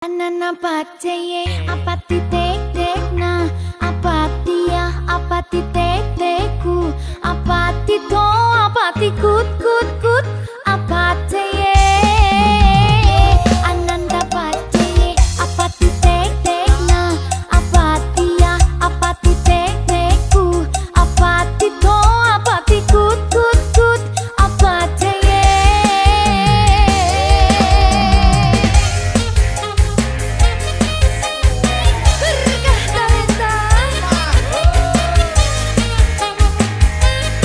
Anana paceye apati tek tek na apati ya apati tek teku apati to apatiku